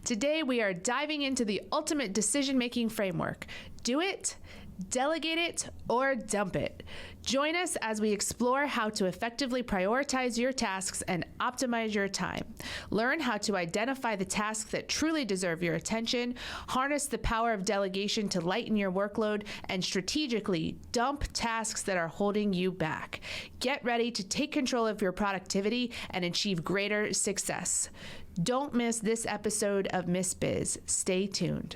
Today, we are diving into the ultimate decision-making framework. Do it, delegate it, or dump it. Join us as we explore how to effectively prioritize your tasks and optimize your time. Learn how to identify the tasks that truly deserve your attention, harness the power of delegation to lighten your workload, and strategically dump tasks that are holding you back. Get ready to take control of your productivity and achieve greater success. Don't miss this episode of Miss Biz. Stay tuned.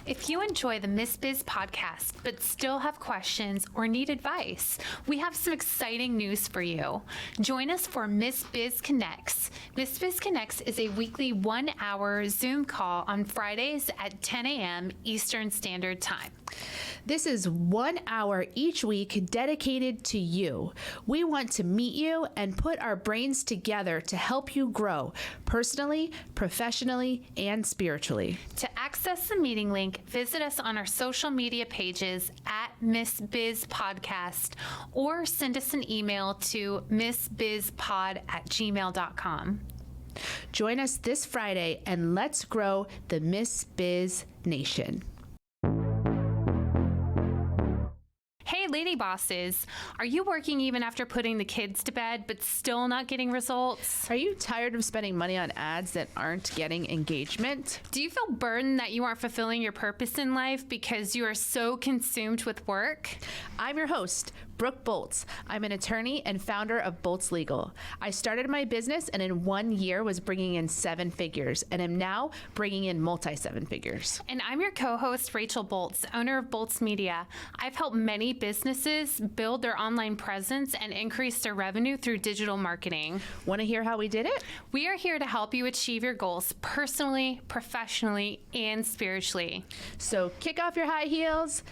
If you enjoy the Miss Biz podcast, but still have questions or need advice, we have some exciting news for you. Join us for Miss Biz Connects. Miss Biz Connects is a weekly 1-hour Zoom call on Fridays at 10 a.m. Eastern Standard Time. This is 1 hour each week dedicated to you. We want to meet you and put our brains together to help you grow personally, professionally, and spiritually. To access the meeting link, visit us on our social media pages at Miss Biz Podcast or send us an email to missbizpod@gmail.com. Join us this Friday and let's grow the Miss Biz Nation. Hey, lady bosses, are you working even after putting the kids to bed but still not getting results? Are you tired of spending money on ads that aren't getting engagement? Do you feel burdened that you aren't fulfilling your purpose in life because you are so consumed with work? I'm your host, Brooke Bolts. I'm an attorney and founder of Bolts Legal. I started my business and in 1 year was bringing in 7 figures and am now bringing in multi-7 figures. And I'm your co-host, Rachel Bolts, owner of Bolts Media. I've helped many businesses build their online presence and increase their revenue through digital marketing. Want to hear how we did it? We are here to help you achieve your goals personally, professionally, and spiritually. So kick off your high heels,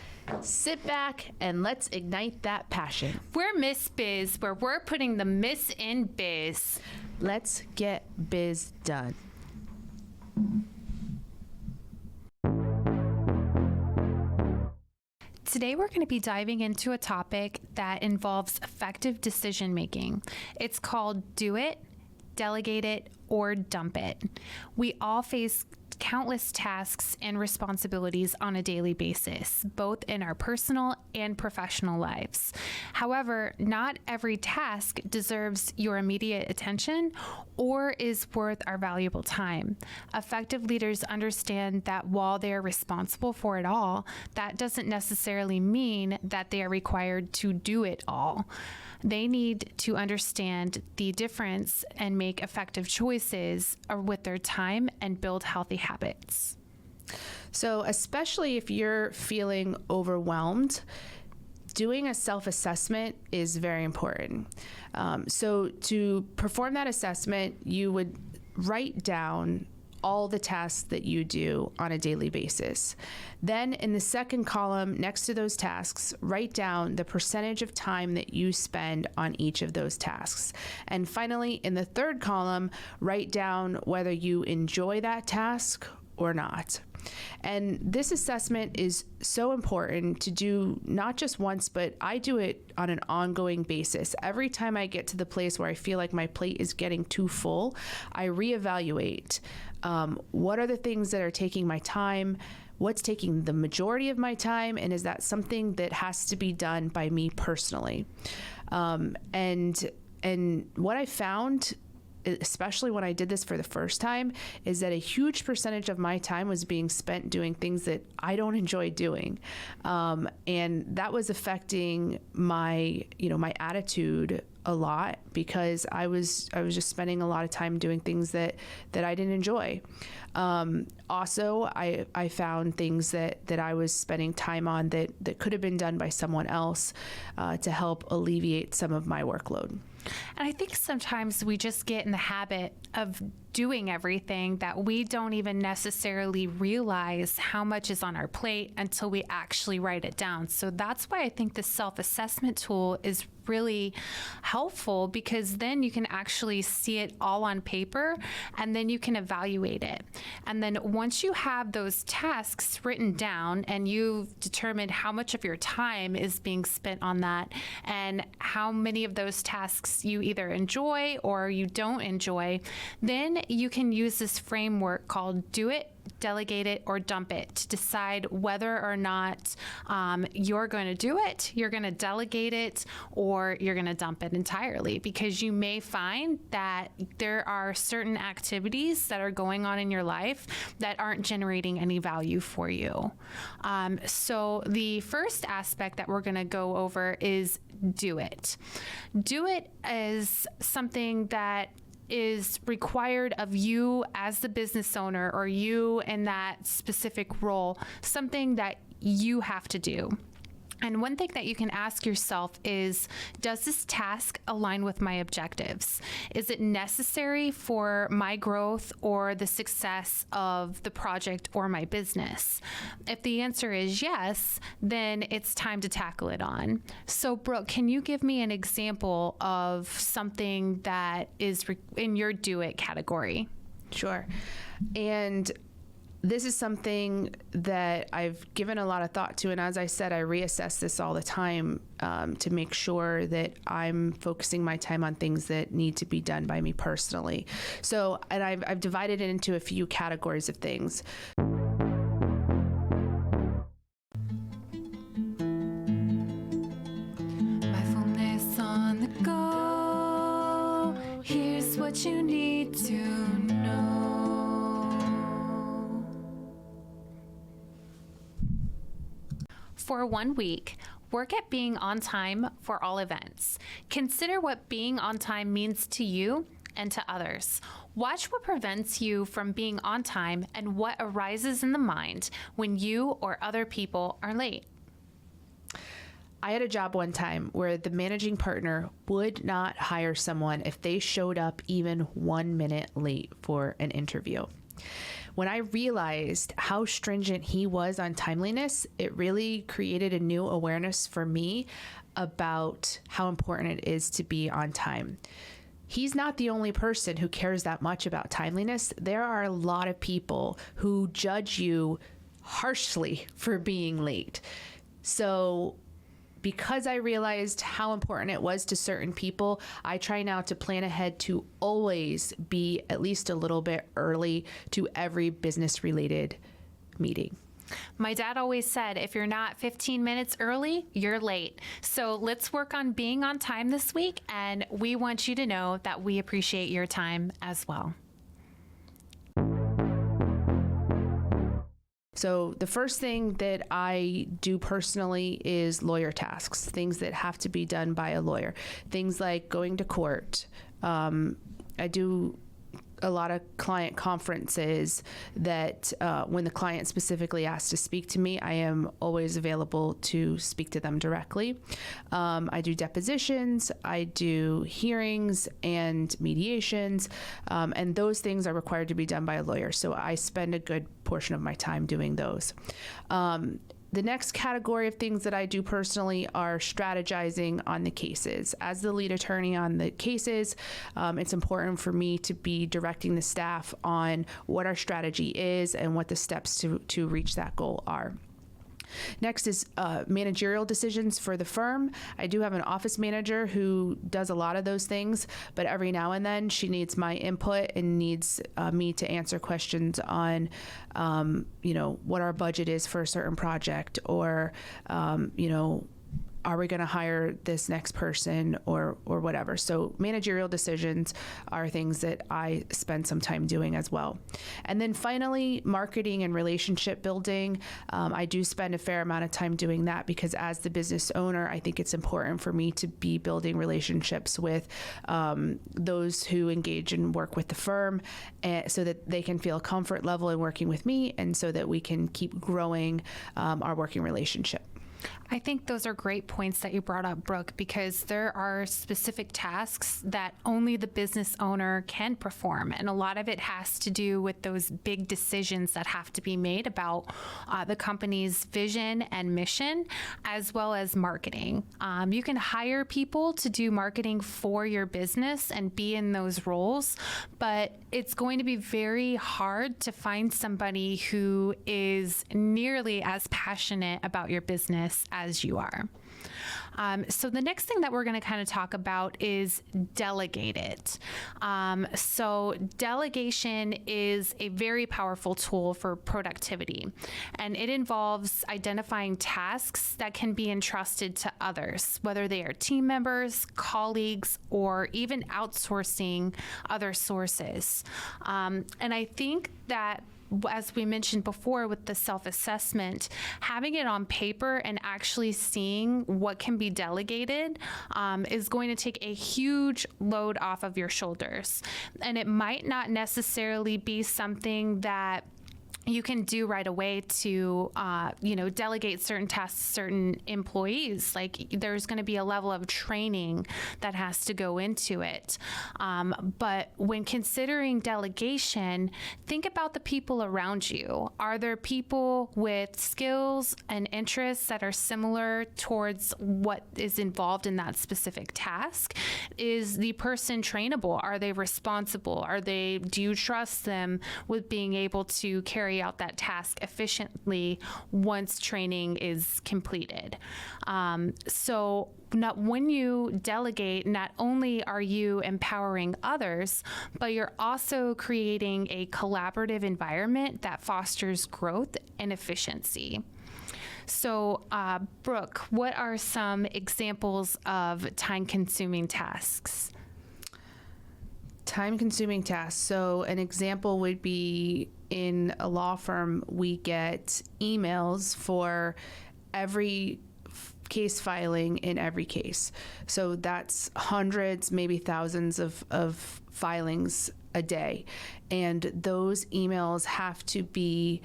sit back, and let's ignite that passion. We're Miss Biz, where we're putting the Miss in biz. Let's get biz done. Today, we're going to be diving into a topic that involves effective decision making. It's called Do It, Delegate It, or Dump It. We all face countless tasks and responsibilities on a daily basis, both in our personal and professional lives. However, not every task deserves your immediate attention or is worth our valuable time. Effective leaders understand that while they are responsible for it all, that doesn't necessarily mean that they are required to do it all. They need to understand the difference and make effective choices with their time and build healthy habits. So, especially if you're feeling overwhelmed, doing a self-assessment is very important. So to perform that assessment, you would write down all the tasks that you do on a daily basis. Then in the second column next to those tasks, write down the percentage of time that you spend on each of those tasks. And finally, in the third column, write down whether you enjoy that task or not. And this assessment is so important to do not just once, but I do it on an ongoing basis. Every time I get to the place where I feel like my plate is getting too full, I reevaluate what are the things that are taking my time, what's taking the majority of my time, and is that something that has to be done by me personally? And what I found, especially when I did this for the first time, is that a huge percentage of my time was being spent doing things that I don't enjoy doing. And that was affecting my attitude a lot, because I was just spending a lot of time doing things that I didn't enjoy. Also, I found things that I was spending time on that could have been done by someone else to help alleviate some of my workload. And I think sometimes we just get in the habit of doing everything that we don't even necessarily realize how much is on our plate until we actually write it down. So that's why I think the self-assessment tool is really helpful, because then you can actually see it all on paper and then you can evaluate it. And then once you have those tasks written down and you've determined how much of your time is being spent on that and how many of those tasks you either enjoy or you don't enjoy, then you can use this framework called Do It, Delegate It, or Dump It to decide whether or not you're going to do it, you're going to delegate it, or you're going to dump it entirely, because you may find that there are certain activities that are going on in your life that aren't generating any value for you. So the first aspect that we're going to go over is do it. Do it is something that is required of you as the business owner, or you in that specific role, something that you have to do. And one thing that you can ask yourself is, does this task align with my objectives? Is it necessary for my growth or the success of the project or my business? If the answer is yes, then it's time to tackle it on. So Brooke, can you give me an example of something that is in your do it category? Sure. And this is something that I've given a lot of thought to. And as I said, I reassess this all the time to make sure that I'm focusing my time on things that need to be done by me personally. So, and I've divided it into a few categories of things. Mindfulness on the go. Here's what you need to know. For 1 week, work at being on time for all events. Consider what being on time means to you and to others. Watch what prevents you from being on time and what arises in the mind when you or other people are late. I had a job one time where the managing partner would not hire someone if they showed up even 1 minute late for an interview. When I realized how stringent he was on timeliness, it really created a new awareness for me about how important it is to be on time. He's not the only person who cares that much about timeliness. There are a lot of people who judge you harshly for being late. So because I realized how important it was to certain people, I try now to plan ahead to always be at least a little bit early to every business-related meeting. My dad always said, if you're not 15 minutes early, you're late. So let's work on being on time this week, and we want you to know that we appreciate your time as well. So the first thing that I do personally is lawyer tasks, things that have to be done by a lawyer, things like going to court. I do a lot of client conferences that when the client specifically asks to speak to me, I am always available to speak to them directly. I do depositions, I do hearings and mediations, and those things are required to be done by a lawyer. So I spend a good portion of my time doing those. The next category of things that I do personally are strategizing on the cases. As the lead attorney on the cases, it's important for me to be directing the staff on what our strategy is and what the steps to reach that goal are. Next is managerial decisions for the firm. I do have an office manager who does a lot of those things, but every now and then she needs my input and needs me to answer questions on, what our budget is for a certain project, or, are we going to hire this next person or whatever. So managerial decisions are things that I spend some time doing as well. And then finally, marketing and relationship building. I do spend a fair amount of time doing that because as the business owner, I think it's important for me to be building relationships with those who engage and work with the firm, so that they can feel comfort level in working with me and so that we can keep growing our working relationship. I think those are great points that you brought up, Brooke, because there are specific tasks that only the business owner can perform. And a lot of it has to do with those big decisions that have to be made about the company's vision and mission, as well as marketing. You can hire people to do marketing for your business and be in those roles, but it's going to be very hard to find somebody who is nearly as passionate about your business as you are. So the next thing that we're going to kind of talk about is delegate it. So delegation is a very powerful tool for productivity, and it involves identifying tasks that can be entrusted to others, whether they are team members, colleagues, or even outsourcing other sources. And I think that, as we mentioned before with the self-assessment, having it on paper and actually seeing what can be delegated is going to take a huge load off of your shoulders. And it might not necessarily be something that you can do right away to, delegate certain tasks to certain employees. Like, there's going to be a level of training that has to go into it. But when considering delegation, think about the people around you. Are there people with skills and interests that are similar towards what is involved in that specific task? Is the person trainable? Are they responsible? Do you trust them with being able to carry out that task efficiently once training is completed? When you delegate, not only are you empowering others, but you're also creating a collaborative environment that fosters growth and efficiency. So, Brooke, what are some examples of time-consuming tasks? Time-consuming tasks. So an example would be, in a law firm, we get emails for every case filing in every case. So that's hundreds, maybe thousands of filings a day. And those emails have to be,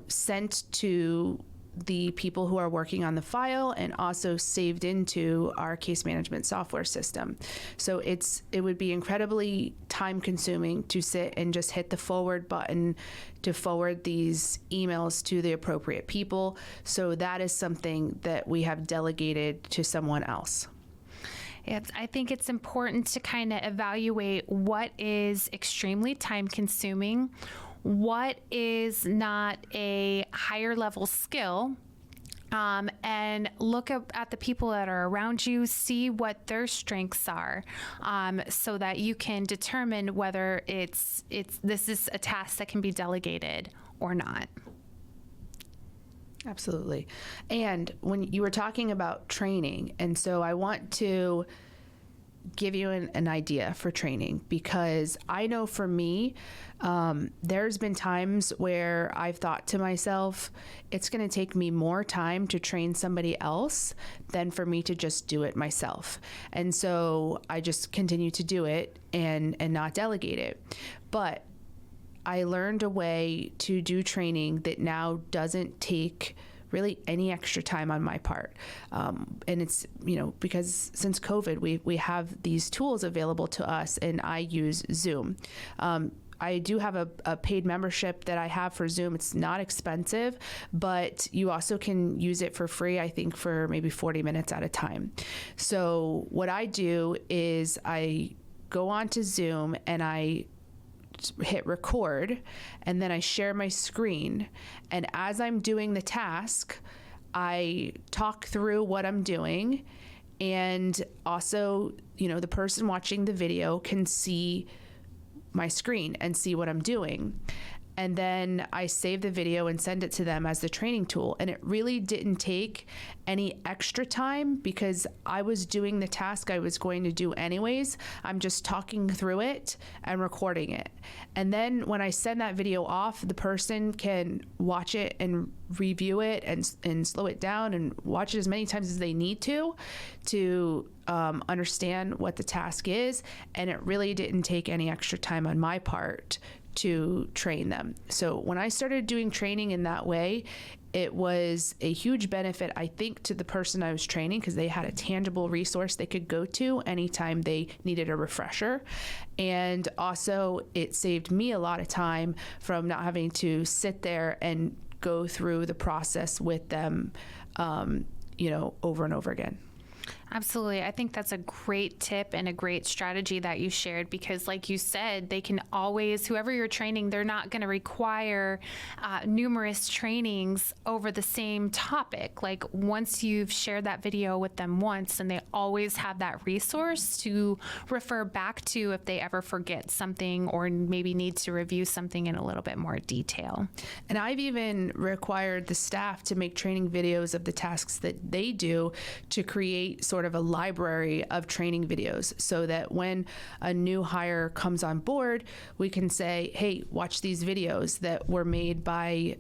sent to the people who are working on the file and also saved into our case management software system. So it would be incredibly time consuming to sit and just hit the forward button to forward these emails to the appropriate people. So that is something that we have delegated to someone else. I think it's important to kind of evaluate what is extremely time consuming, what is not a higher level skill, and look at the people that are around you, see what their strengths are, so that you can determine whether this is a task that can be delegated or not. Absolutely. And when you were talking about training, and so I want to give you an idea for training, because I know for me, there's been times where I've thought to myself, it's going to take me more time to train somebody else than for me to just do it myself. And so I just continue to do it and not delegate it. But I learned a way to do training that now doesn't take really any extra time on my part. And it's, because since COVID, we have these tools available to us, and I use Zoom. I do have a paid membership that I have for Zoom. It's not expensive, but you also can use it for free, I think, for maybe 40 minutes at a time. So what I do is I go onto Zoom and I hit record, and then I share my screen. And as I'm doing the task, I talk through what I'm doing. And also, the person watching the video can see my screen and see what I'm doing. And then I save the video and send it to them as the training tool. And it really didn't take any extra time because I was doing the task I was going to do anyways. I'm just talking through it and recording it. And then when I send that video off, the person can watch it and review it and slow it down and watch it as many times as they need to understand what the task is. And it really didn't take any extra time on my part to train them. So when I started doing training in that way, it was a huge benefit, I think, to the person I was training, because they had a tangible resource they could go to anytime they needed a refresher. And also it saved me a lot of time from not having to sit there and go through the process with them, over and over again. Absolutely. I think that's a great tip and a great strategy that you shared, because like you said, they can always, whoever you're training, they're not going to require numerous trainings over the same topic. Like once you've shared that video with them once, and they always have that resource to refer back to if they ever forget something or maybe need to review something in a little bit more detail. And I've even required the staff to make training videos of the tasks that they do, to create sort of a library of training videos, so that when a new hire comes on board, we can say, hey, watch these videos that were made by,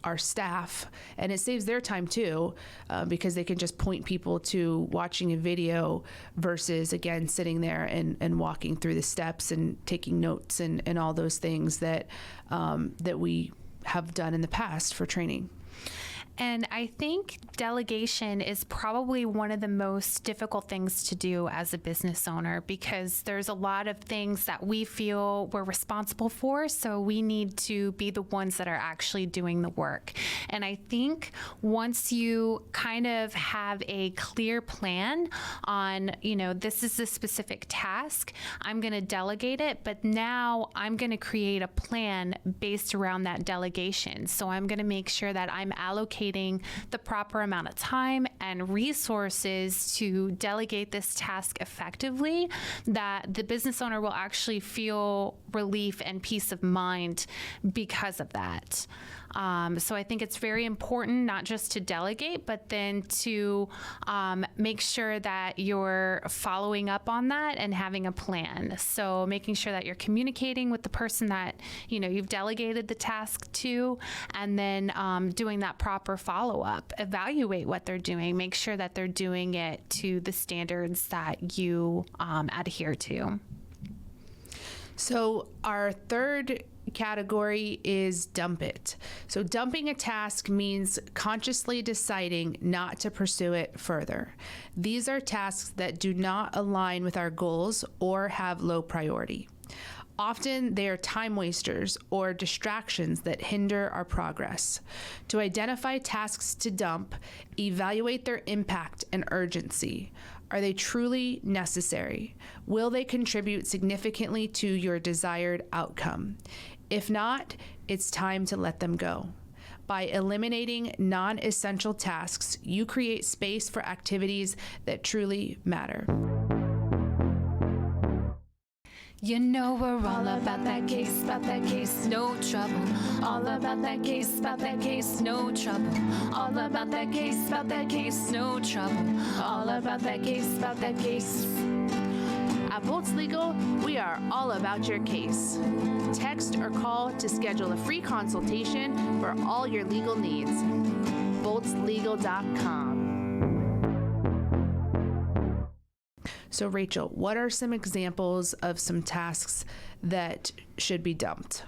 our staff. And it saves their time too, because they can just point people to watching a video versus, again, sitting there and walking through the steps and taking notes and all those things that we have done in the past for training. And I think delegation is probably one of the most difficult things to do as a business owner, because there's a lot of things that we feel we're responsible for, so we need to be the ones that are actually doing the work. And I think once you kind of have a clear plan on, this is a specific task, I'm going to delegate it, but now I'm going to create a plan based around that delegation. So I'm going to make sure that I'm allocating the proper amount of time and resources to delegate this task effectively, that the business owner will actually feel relief and peace of mind because of that. So I think it's very important not just to delegate, but then to make sure that you're following up on that and having a plan. So making sure that you're communicating with the person that you've delegated the task to, and then doing that proper follow-up. Evaluate what they're doing. Make sure that they're doing it to the standards that you adhere to. So our third category is dump it. So dumping a task means consciously deciding not to pursue it further. These are tasks that do not align with our goals or have low priority. Often they are time wasters or distractions that hinder our progress. To identify tasks to dump, evaluate their impact and urgency. Are they truly necessary? Will they contribute significantly to your desired outcome? If not, it's time to let them go. By eliminating non-essential tasks, you create space for activities that truly matter. We're all about that case, no trouble. All about that case, no trouble. All about that case, no trouble. All about that case. At Bolts Legal, we are all about your case. Text or call to schedule a free consultation for all your legal needs. boltslegal.com. So Rachel, what are some examples of some tasks that should be dumped?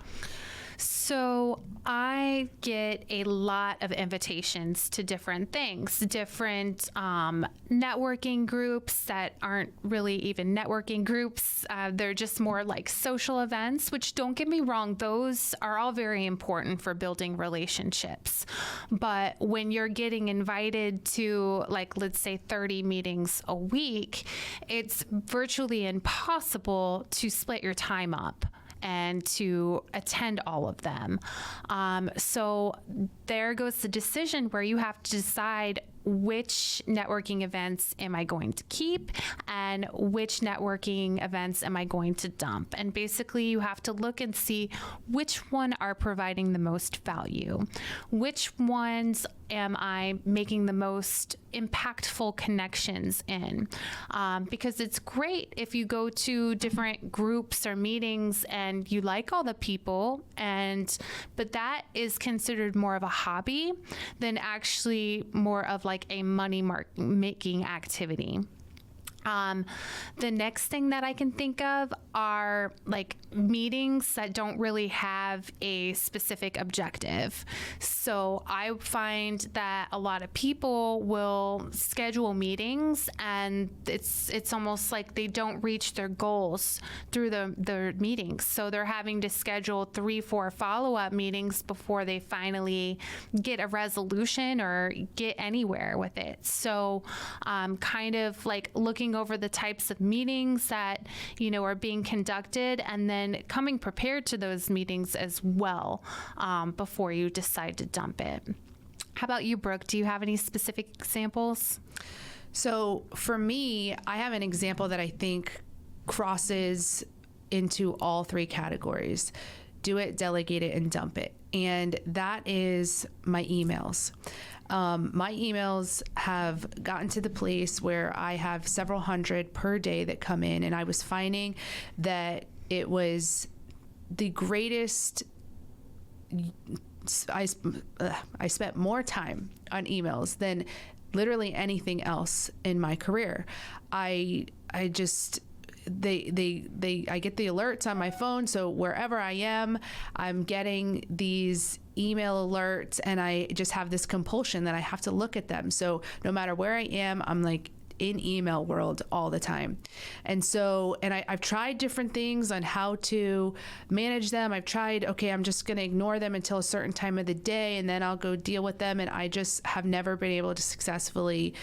So I get a lot of invitations to different things, different networking groups that aren't really even networking groups. They're just more like social events, which, don't get me wrong, those are all very important for building relationships. But when you're getting invited to, like, let's say 30 meetings a week, it's virtually impossible to split your time up and to attend all of them. So there goes the decision where you have to decide which networking events am I going to keep and which networking events am I going to dump. And basically you have to look and see which one are providing the most value, which ones am I making the most impactful connections in. Because it's great if you go to different groups or meetings and you like all the people, but that is considered more of a hobby than actually more of like a money making activity. The next thing that I can think of are like meetings that don't really have a specific objective. So I find that a lot of people will schedule meetings and it's almost like they don't reach their goals through their meetings. So they're having to schedule 3-4 follow-up meetings before they finally get a resolution or get anywhere with it. So kind of like looking over the types of meetings that, are being conducted and then coming prepared to those meetings as well before you decide to dump it. How about you, Brooke? Do you have any specific examples? So for me, I have an example that I think crosses into all three categories: do it, delegate it, and dump it. And that is my emails. My emails have gotten to the place where I have several hundred per day that come in, and I was finding that it was the greatest. I spent more time on emails than literally anything else in my career. I get the alerts on my phone, so wherever I am, I'm getting these email alerts, and I just have this compulsion that I have to look at them. So no matter where I am, I'm like in email world all the time. And so, I've tried different things on how to manage them. I've tried, okay, I'm just going to ignore them until a certain time of the day, and then I'll go deal with them. And I just have never been able to successfully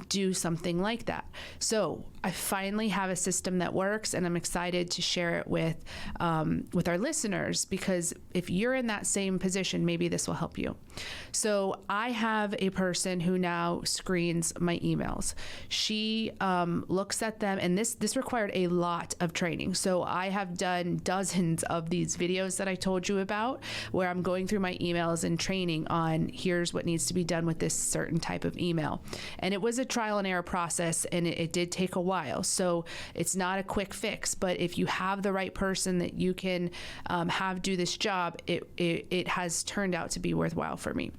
do something like that. So I finally have a system that works, and I'm excited to share it with our listeners, because if you're in that same position, maybe this will help you. So I have a person who now screens my emails. She looks at them, and this required a lot of training. So I have done dozens of these videos that I told you about, where I'm going through my emails and training on here's what needs to be done with this certain type of email. And it was a trial and error process, and it did take a while. So it's not a quick fix, but if you have the right person that you can have do this job, it has turned out to be worthwhile for me.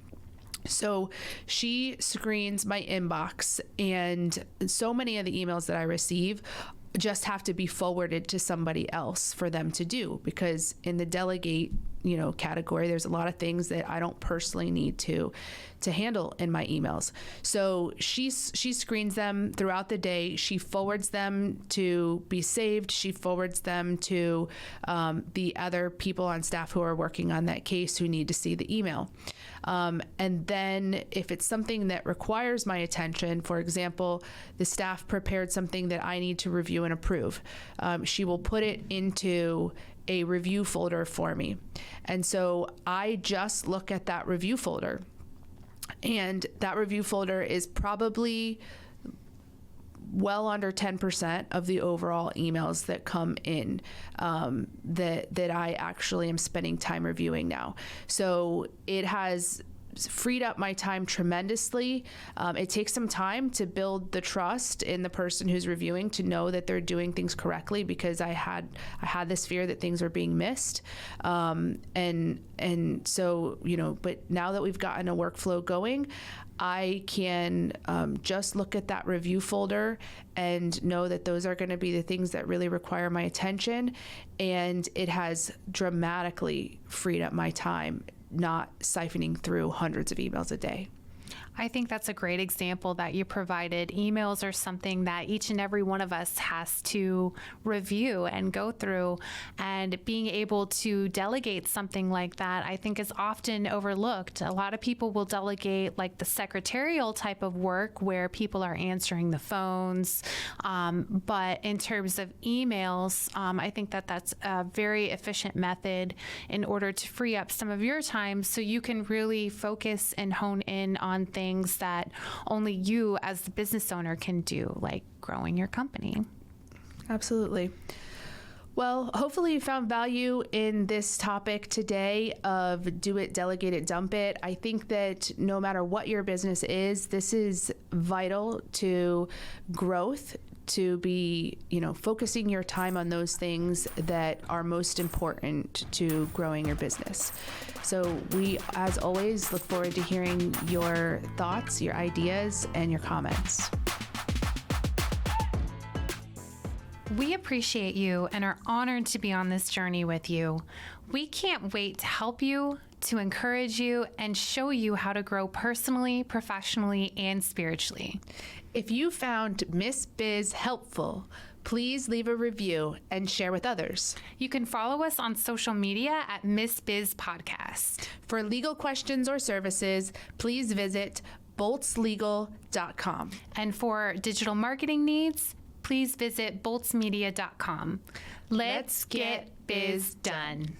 So she screens my inbox, and so many of the emails that I receive just have to be forwarded to somebody else for them to do, because in the delegate category, there's a lot of things that I don't personally need to handle in my emails. So she screens them throughout the day. She forwards them to be saved. She forwards them to the other people on staff who are working on that case who need to see the email. And then if it's something that requires my attention, for example, the staff prepared something that I need to review and approve, she will put it into a review folder for me. And so I just look at that review folder, and that review folder is probably well under 10% of the overall emails that come in that I actually am spending time reviewing now. So it has freed up my time tremendously. It takes some time to build the trust in the person who's reviewing to know that they're doing things correctly, because I had this fear that things were being missed. And so, but now that we've gotten a workflow going, I can just look at that review folder and know that those are going to be the things that really require my attention. And it has dramatically freed up my time, not siphoning through hundreds of emails a day. I think that's a great example that you provided. Emails are something that each and every one of us has to review and go through, and being able to delegate something like that, I think, is often overlooked. A lot of people will delegate like the secretarial type of work where people are answering the phones. But in terms of emails, I think that that's a very efficient method in order to free up some of your time so you can really focus and hone in on things that only you as the business owner can do, like growing your company. Absolutely. Well, hopefully you found value in this topic today of do it, delegate it, dump it. I think that no matter what your business is, this is vital to growth, to be, focusing your time on those things that are most important to growing your business. So we, as always, look forward to hearing your thoughts, your ideas, and your comments. We appreciate you and are honored to be on this journey with you. We can't wait to help you, to encourage you, and show you how to grow personally, professionally, and spiritually. If you found Miss Biz helpful, please leave a review and share with others. You can follow us on social media at Miss Biz Podcast. For legal questions or services, please visit boltslegal.com. And for digital marketing needs, please visit boltsmedia.com. Let's get biz done.